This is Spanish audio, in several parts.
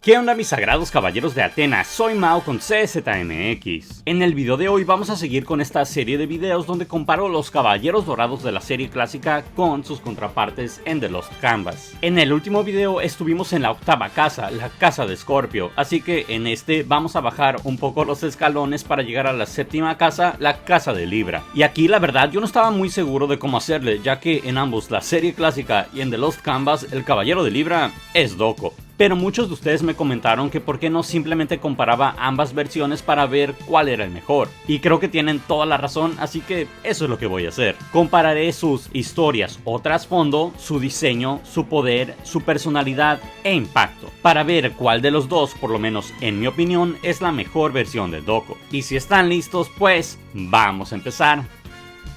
¿Qué onda mis sagrados caballeros de Atenas? Soy Mao con CZMX. En el video de hoy vamos a seguir con esta serie de videos donde comparo los caballeros dorados de la serie clásica con sus contrapartes en The Lost Canvas. En el último video estuvimos en la octava casa, la casa de Scorpio, así que en este vamos a bajar un poco los escalones para llegar a la séptima casa, la casa de Libra. Y aquí la verdad yo no estaba muy seguro de cómo hacerle, ya que en ambos, la serie clásica y en The Lost Canvas, el caballero de Libra es Doko. Pero muchos de ustedes me comentaron que por qué no simplemente comparaba ambas versiones para ver cuál era el mejor. Y creo que tienen toda la razón, así que eso es lo que voy a hacer. Compararé sus historias o trasfondo, su diseño, su poder, su personalidad e impacto, para ver cuál de los dos, por lo menos en mi opinión, es la mejor versión de Doko. Y si están listos, pues vamos a empezar.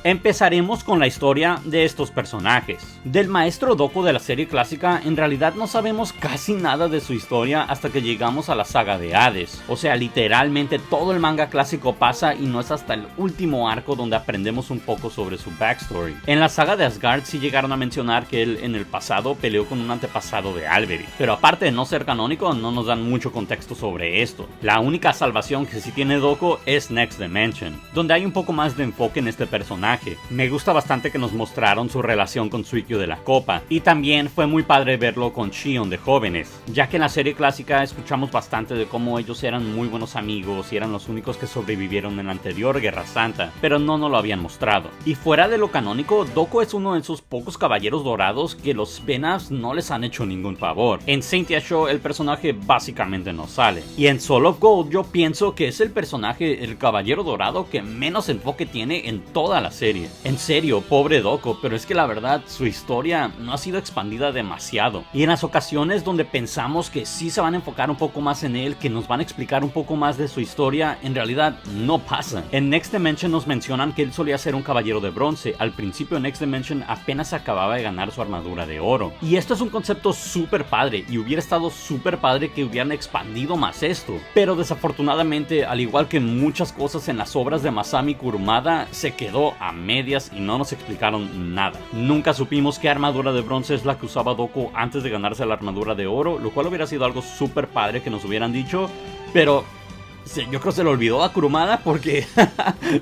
Empezaremos con la historia de estos personajes. Del maestro Doko de la serie clásica, en realidad no sabemos casi nada de su historia hasta que llegamos a la saga de Hades. O sea, literalmente todo el manga clásico pasa y no es hasta el último arco donde aprendemos un poco sobre su backstory. En la saga de Asgard sí llegaron a mencionar que él en el pasado peleó con un antepasado de Alberic, pero aparte de no ser canónico, no nos dan mucho contexto sobre esto. La única salvación que sí tiene Doko es Next Dimension, donde hay un poco más de enfoque en este personaje. Me gusta bastante que nos mostraron su relación con Suikyo de la Copa, y también fue muy padre verlo con Shion de jóvenes, ya que en la serie clásica escuchamos bastante de cómo ellos eran muy buenos amigos y eran los únicos que sobrevivieron en la anterior Guerra Santa, pero no nos lo habían mostrado. Y fuera de lo canónico, Doko es uno de esos pocos caballeros dorados que los Venas no les han hecho ningún favor. En Saint Show el personaje básicamente no sale, y en Soul of Gold yo pienso que es el personaje, el caballero dorado que menos enfoque tiene en toda la serie. En serio, pobre Doko, pero es que la verdad su historia no ha sido expandida demasiado, y en las ocasiones donde pensamos que sí se van a enfocar un poco más en él, que nos van a explicar un poco más de su historia, en realidad no pasa. En Next Dimension nos mencionan que él solía ser un caballero de bronce. Al principio de Next Dimension apenas acababa de ganar su armadura de oro, y esto es un concepto súper padre, y hubiera estado súper padre que hubieran expandido más esto, pero desafortunadamente, al igual que muchas cosas en las obras de Masami Kurumada, se quedó a medias y no nos explicaron nada. Nunca supimos qué armadura de bronce es la que usaba Doko antes de ganarse la armadura de oro, lo cual hubiera sido algo súper padre que nos hubieran dicho, pero sí, yo creo que se lo olvidó a Kurumada porque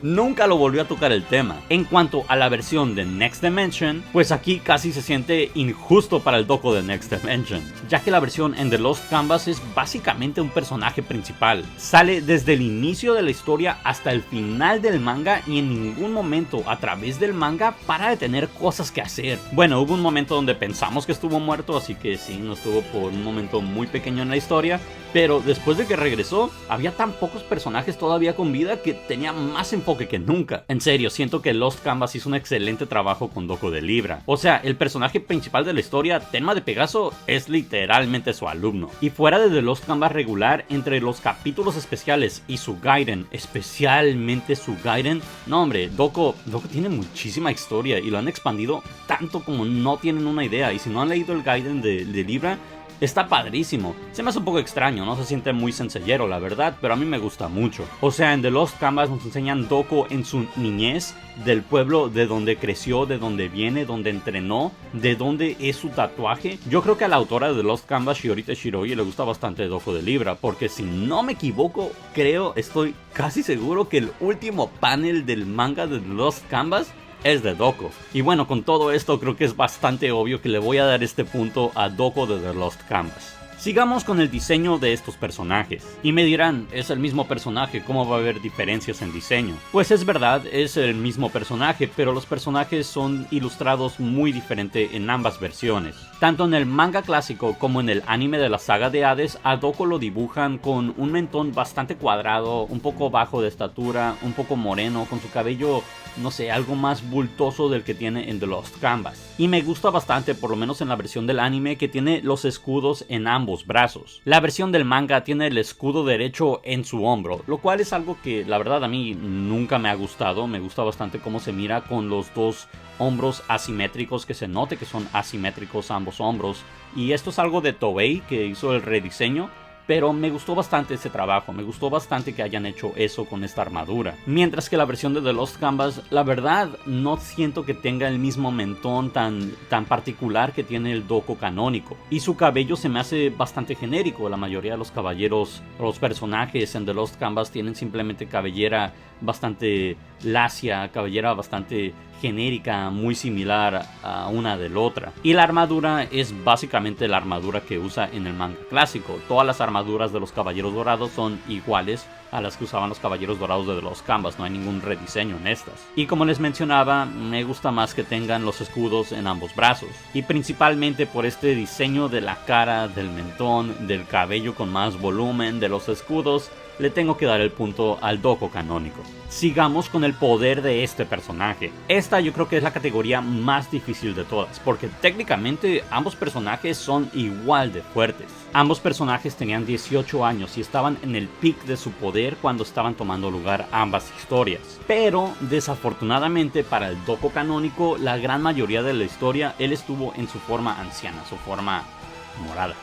nunca lo volvió a tocar el tema. En cuanto a la versión de Next Dimension, pues aquí casi se siente injusto para el Doko de Next Dimension, ya que la versión en The Lost Canvas es básicamente un personaje principal. Sale desde el inicio de la historia hasta el final del manga y en ningún momento a través del manga para de tener cosas que hacer. Bueno, hubo un momento donde pensamos que estuvo muerto, así que sí, no estuvo por un momento muy pequeño en la historia, pero después de que regresó, había tan pocos personajes todavía con vida que tenía más enfoque que nunca. En serio, siento que Lost Canvas hizo un excelente trabajo con Doko de Libra. O sea, el personaje principal de la historia, Tenma de Pegaso, es literalmente su alumno. Y fuera de The Lost Canvas regular, entre los capítulos especiales y su Gaiden, especialmente su Gaiden, no hombre, Doko tiene muchísima historia y lo han expandido tanto como no tienen una idea. Y si no han leído el Gaiden de Libra, está padrísimo. Se me hace un poco extraño, no se siente muy sencillero la verdad, pero a mí me gusta mucho. O sea, en The Lost Canvas nos enseñan Doko en su niñez, del pueblo de donde creció, de donde viene, donde entrenó, de donde es su tatuaje. Yo creo que a la autora de The Lost Canvas, Shiorita Shiroi, le gusta bastante Doko de Libra, porque si no me equivoco, estoy casi seguro que el último panel del manga de The Lost Canvas es de Doko. Y bueno, con todo esto creo que es bastante obvio que le voy a dar este punto a Doko de The Lost Canvas. Sigamos con el diseño de estos personajes. Y me dirán, es el mismo personaje, ¿cómo va a haber diferencias en diseño? Pues es verdad, es el mismo personaje, pero los personajes son ilustrados muy diferente en ambas versiones. Tanto en el manga clásico como en el anime de la saga de Hades, a Doko lo dibujan con un mentón bastante cuadrado, un poco bajo de estatura, un poco moreno, con su cabello, no sé, algo más bultoso del que tiene en The Lost Canvas. Y me gusta bastante, por lo menos en la versión del anime, que tiene los escudos en ambos brazos. La versión del manga tiene el escudo derecho en su hombro, lo cual es algo que la verdad a mí nunca me ha gustado. Me gusta bastante cómo se mira con los dos hombros asimétricos, que se note que son asimétricos ambos hombros. Y esto es algo de Toei, que hizo el rediseño, pero me gustó bastante ese trabajo, me gustó bastante que hayan hecho eso con esta armadura. Mientras que la versión de The Lost Canvas, la verdad, no siento que tenga el mismo mentón tan particular que tiene el Doko canónico. Y su cabello se me hace bastante genérico. La mayoría de los caballeros, los personajes en The Lost Canvas tienen simplemente cabellera bastante lacia, cabellera bastante genérica, muy similar a una de la otra. Y la armadura es básicamente la armadura que usa en el manga clásico. Todas las armaduras de los caballeros dorados son iguales a las que usaban los caballeros dorados de los Canvas, no hay ningún rediseño en estas. Y como les mencionaba, me gusta más que tengan los escudos en ambos brazos. Y principalmente por este diseño de la cara, del mentón, del cabello con más volumen, de los escudos, le tengo que dar el punto al Doko canónico. Sigamos con el poder de este personaje. Esta yo creo que es la categoría más difícil de todas, porque técnicamente ambos personajes son igual de fuertes. Ambos personajes tenían 18 años y estaban en el pic de su poder cuando estaban tomando lugar ambas historias. Pero desafortunadamente para el Doko canónico, la gran mayoría de la historia él estuvo en su forma anciana, su forma morada.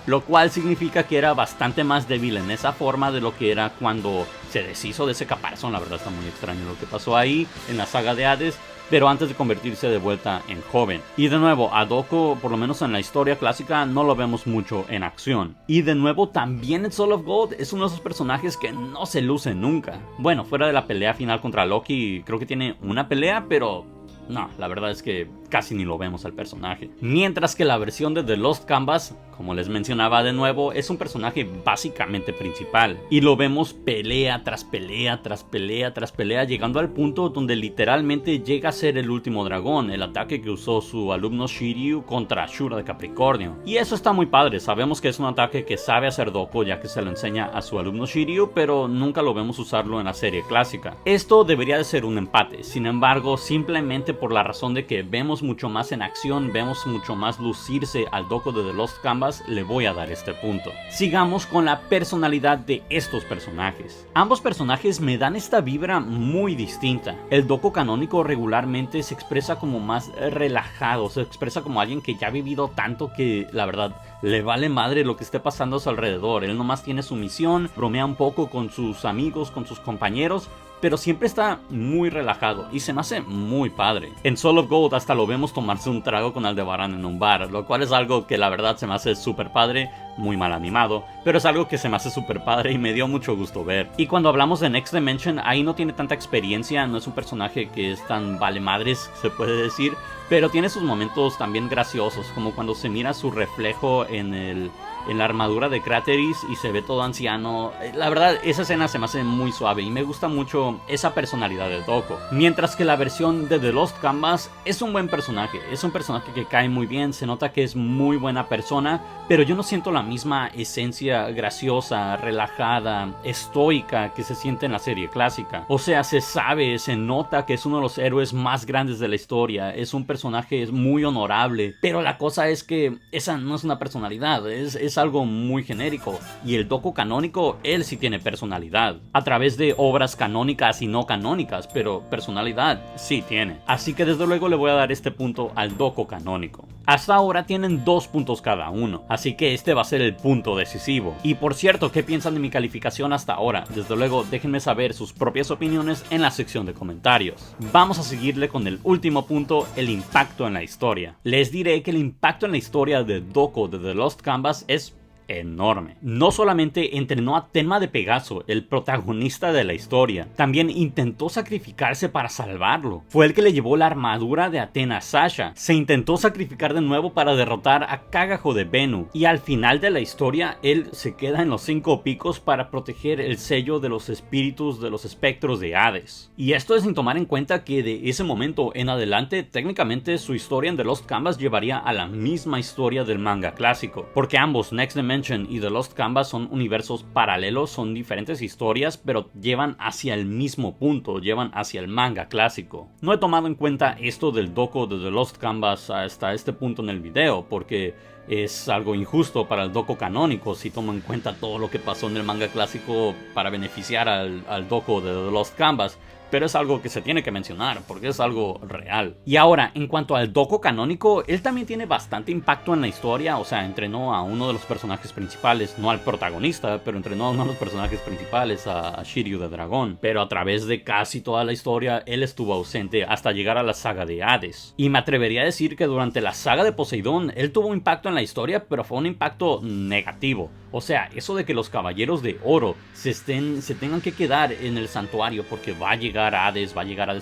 Lo cual significa que era bastante más débil en esa forma de lo que era cuando se deshizo de ese caparazón. La verdad está muy extraño lo que pasó ahí en la saga de Hades, pero antes de convertirse de vuelta en joven. Y de nuevo, a Doko, por lo menos en la historia clásica, no lo vemos mucho en acción. Y de nuevo, también en Soul of Gold es uno de esos personajes que no se luce nunca. Bueno, fuera de la pelea final contra Loki, creo que tiene una pelea, pero no, la verdad es que casi ni lo vemos al personaje. Mientras que la versión de The Lost Canvas, como les mencionaba de nuevo, es un personaje básicamente principal. Y lo vemos pelea tras pelea, tras pelea, tras pelea, llegando al punto donde literalmente llega a ser el último dragón, el ataque que usó su alumno Shiryu contra Ashura de Capricornio. Y eso está muy padre, sabemos que es un ataque que sabe hacer Doko ya que se lo enseña a su alumno Shiryu, pero nunca lo vemos usarlo en la serie clásica. Esto debería de ser un empate, sin embargo, simplemente por la razón de que vemos mucho más en acción, vemos mucho más lucirse al Doko de The Lost Canvas, le voy a dar este punto. Sigamos con la personalidad de estos personajes. Ambos personajes me dan esta vibra muy distinta. El Doko canónico regularmente se expresa como más relajado, se expresa como alguien que ya ha vivido tanto que la verdad le vale madre lo que esté pasando a su alrededor. Él nomás tiene su misión, bromea un poco con sus amigos, con sus compañeros, pero siempre está muy relajado y se me hace muy padre. En Soul of Gold hasta lo vemos tomarse un trago con Aldebaran en un bar, lo cual es algo que la verdad se me hace súper padre, muy mal animado, pero es algo que se me hace súper padre y me dio mucho gusto ver. Y cuando hablamos de Next Dimension, ahí no tiene tanta experiencia, no es un personaje que es tan vale madres, se puede decir, pero tiene sus momentos también graciosos, como cuando se mira su reflejo en la armadura de Craterys y se ve todo anciano. La verdad, esa escena se me hace muy suave y me gusta mucho esa personalidad de Doko. Mientras que la versión de The Lost Canvas es un buen personaje, es un personaje que cae muy bien, se nota que es muy buena persona, pero yo no siento la misma esencia graciosa, relajada, estoica que se siente en la serie clásica. O sea, se sabe, se nota que es uno de los héroes más grandes de la historia, es un personaje muy honorable, pero la cosa es que esa no es una personalidad, es algo muy genérico. Y el Doko canónico, él sí tiene personalidad, a través de obras canónicas y no canónicas, pero personalidad sí tiene. Así que desde luego le voy a dar este punto al Doko canónico. Hasta ahora tienen 2 puntos cada uno, así que este va a ser el punto decisivo. Y por cierto, ¿qué piensan de mi calificación hasta ahora? Desde luego déjenme saber sus propias opiniones en la sección de comentarios. Vamos a seguirle con el último punto, el impacto en la historia. Les diré que el impacto en la historia de Doko de The Lost Canvas es enorme. No solamente entrenó a Tenma de Pegaso, el protagonista de la historia, también intentó sacrificarse para salvarlo. Fue el que le llevó la armadura de Athena a Sasha. Se intentó sacrificar de nuevo para derrotar a Kagajo de Venu. Y al final de la historia, él se queda en los 5 picos para proteger el sello de los espíritus de los espectros de Hades. Y esto es sin tomar en cuenta que de ese momento en adelante, técnicamente su historia en The Lost Canvas llevaría a la misma historia del manga clásico, porque ambos, Next Dimension y The Lost Canvas, son universos paralelos, son diferentes historias, pero llevan hacia el mismo punto, llevan hacia el manga clásico. No he tomado en cuenta esto del Doko de The Lost Canvas hasta este punto en el video, porque es algo injusto para el Doko canónico si tomo en cuenta todo lo que pasó en el manga clásico para beneficiar al Doko de The Lost Canvas. pero es algo que se tiene que mencionar porque es algo real. Y ahora, en cuanto al Doko canónico, él también tiene bastante impacto en la historia. O sea, entrenó a uno de los personajes principales, no al protagonista, pero entrenó a uno de los personajes principales, a Shiryu de Dragón. Pero a través de casi toda la historia, él estuvo ausente hasta llegar a la saga de Hades. Y me atrevería a decir que durante la saga de Poseidón, él tuvo impacto en la historia, pero fue un impacto negativo. O sea, eso de que los caballeros de oro se tengan que quedar en el santuario porque va a llegar Hades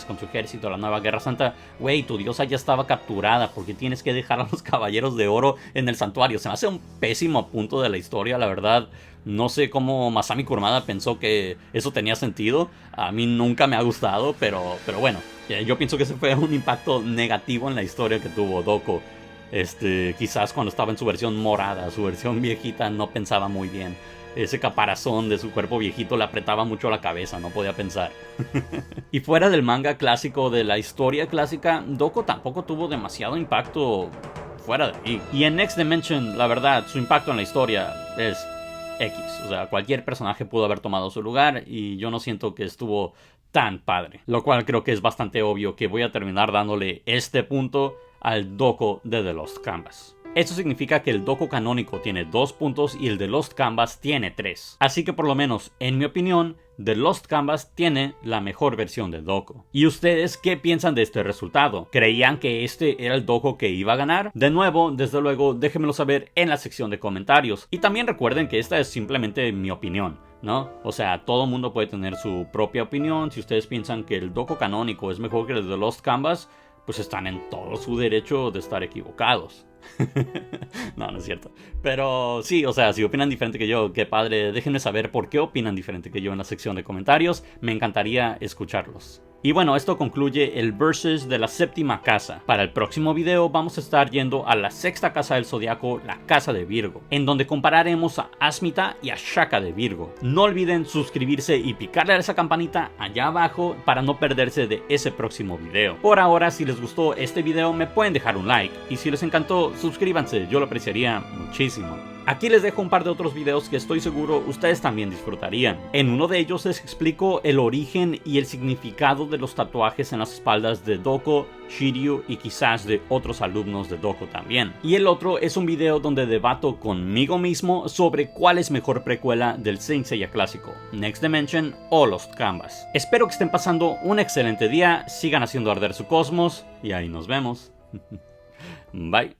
con su ejército a la nueva Guerra Santa. Güey, tu diosa ya estaba capturada, porque tienes que dejar a los caballeros de oro en el santuario. Se me hace un pésimo punto de la historia, la verdad. No sé cómo Masami Kurumada pensó que eso tenía sentido. A mí nunca me ha gustado, pero bueno, yo pienso que ese fue un impacto negativo en la historia que tuvo Doko. Quizás cuando estaba en su versión morada, su versión viejita, no pensaba muy bien. Ese caparazón de su cuerpo viejito le apretaba mucho la cabeza, no podía pensar. Y fuera del manga clásico, de la historia clásica, Doko tampoco tuvo demasiado impacto fuera de ahí. Y en Next Dimension, la verdad, su impacto en la historia es X. O sea, cualquier personaje pudo haber tomado su lugar y yo no siento que estuvo tan padre. Lo cual creo que es bastante obvio que voy a terminar dándole este punto al Doko de The Lost Canvas. Esto significa que el Doko canónico tiene 2 puntos y el de Lost Canvas tiene 3. Así que por lo menos, en mi opinión, The Lost Canvas tiene la mejor versión de Doko. ¿Y ustedes qué piensan de este resultado? ¿Creían que este era el Doko que iba a ganar? De nuevo, desde luego, déjenmelo saber en la sección de comentarios. Y también recuerden que esta es simplemente mi opinión, ¿no? O sea, todo mundo puede tener su propia opinión. Si ustedes piensan que el Doko canónico es mejor que el de The Lost Canvas, pues están en todo su derecho de estar equivocados. No, no es cierto. Pero sí, o sea, si opinan diferente que yo, qué padre. Déjenme saber por qué opinan diferente que yo en la sección de comentarios. Me encantaría escucharlos. Y bueno, esto concluye el Versus de la 7ª casa. Para el próximo video vamos a estar yendo a la 6ª casa del zodiaco, la casa de Virgo, en donde compararemos a Asmita y a Shaka de Virgo. No olviden suscribirse y picarle a esa campanita allá abajo para no perderse de ese próximo video. Por ahora, si les gustó este video me pueden dejar un like, y si les encantó, suscríbanse, yo lo apreciaría muchísimo. Aquí les dejo un par de otros videos que estoy seguro ustedes también disfrutarían. En uno de ellos les explico el origen y el significado de los tatuajes en las espaldas de Doko, Shiryu y quizás de otros alumnos de Doko también. Y el otro es un video donde debato conmigo mismo sobre cuál es mejor precuela del Saint Seiya clásico, Next Dimension o Lost Canvas. Espero que estén pasando un excelente día, sigan haciendo arder su cosmos y ahí nos vemos. Bye.